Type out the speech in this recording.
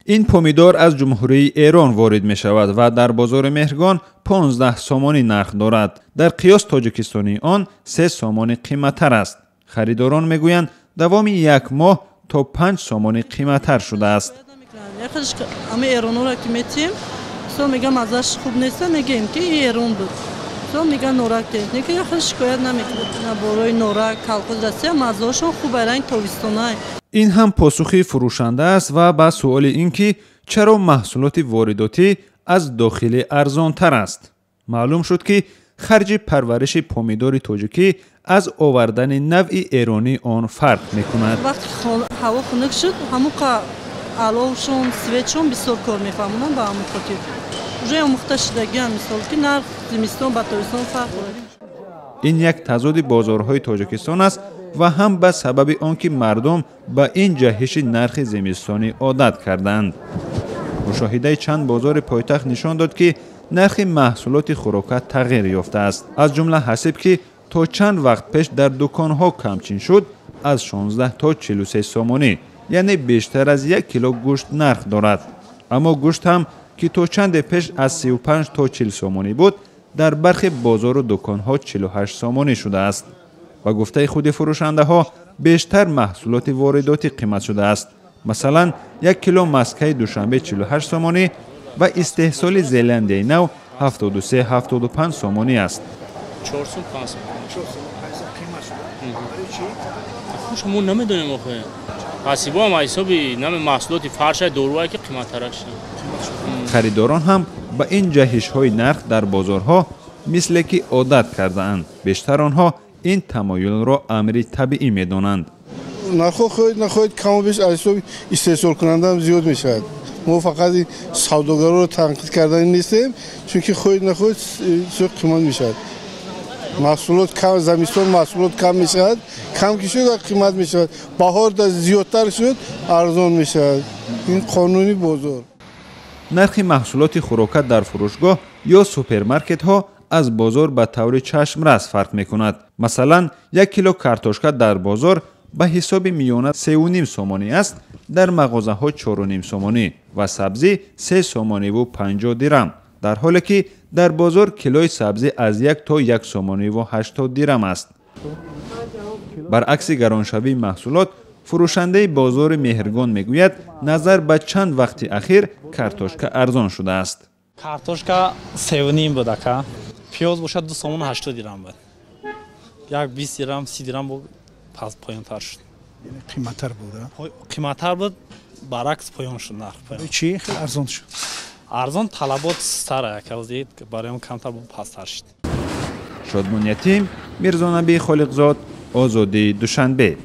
این پومیدور از جمهوری ایران وارد می شود و در بازار مهرگان 15 سومانی نرخ دارد. در قیاس تاجیکستانی آن 3 سومانی قیمتتر است. خریداران میگویند دوام یک ماه تا 5 سومانی قیمتتر شده است. همه ایرانو را که میتیم سو میگم ازش خوب نیست، میگیم که ایران بود. سو میگن نورک تکنیک یا خیلی شکایت نمیکنه. برای نورک کلکوز راستی مزه‌شون خوبه، رنگ تابستانی. این هم پاسخی فروشنده است و با سوال اینکه چرا محصولات وارداتی از داخلی ارزان تر است. معلوم شد که خرج پرورش پومیدور تاجیکی از آوردن نوع ایرانی آن فرق میکند. وقتی هوا خنک شد همون که علوشون سویتشون بسیار کار میفهمونن با همون خاطر. روی آموخته شدگی هم مثال که نرخ زمستان با تابستان فرق داره. این یک تضاد بازارهای تاجیکستان است و هم به سبب آنکه مردم به این جهش نرخ زمستانی عادت کردند. مشاهده چند بازار پایتخت نشان داد که نرخ محصولات خوراک تغییر یافته است. از جمله حسب که تا چند وقت پیش در دکانها کمچین شد از 16 تا 43 سومانی، یعنی بیشتر از 1 کیلو گوشت نرخ دارد. اما گوشت هم که تا چند پیش از 35 تا 40 سومانی بود در برخی بازار و دکانها 48 سومانی شده است. با گفته خود فروشنده ها بیشتر محصولات وارداتی قیمت شده است. مثلا 1 کیلو مسکه دوشنبه 48 سومانی و استحصال زلنده نو 73-75 سومانی است. 405 شما نمیدونیم آخه حسابا هم حسابی نام محصولات فرش دورویی که قیمت ترک شده. خریداران هم با این جهش های نرخ در بازارها مثل که عادت کرده اند. بیشتر آنها این تمایل را امری طبیعی میدانند. نخواهید کم و بیش از حساب استحصال کننده هم زیاد میشود. ما فقط سوداگران رو تنقید کردن نیستیم، چون که خواهید نخواهید سوق قیمت میشود. محصولات کم، زمستان محصولات کم میشود، کم که شد قیمت میشود. بهار زیادتر شد ارزان میشود. این قانونی بازار. نرخ محصولات خوراک در فروشگاه یا سوپرمارکت ها از بازار به طور چشمرس فرق میکند. مثلا 1 کیلو کارتوشکا در بازار به حساب میانه 3.5 سومانی است، در مغازه ها 4.5 سومانی و سبزی 3 سومانی و 50 درم، در حالی که در بازار کیلوی سبزی از 1 تا 1 سومانی و 80 درم است. برعکس گرانشوی محصولات، فروشنده بازار مهرگان میگوید نظر به چند وقت اخیر کارتوشکا ارزان شده است. کارتوشکا 3.5 بود که پیاز باشد 2 سومون 80 درم بود. یک 20 درم 30 درم بود پس پایان تر شد. یعنی قیمت‌تر بود. قیمت‌تر بود برعکس پایان شد نرخ. چی خیلی ارزان شد. ارزان طلبات سر دید که برای اون کمتر بود پستر شد. شادمان یتیم، میرزا نبی خالقزاد، آزادی دوشنبه.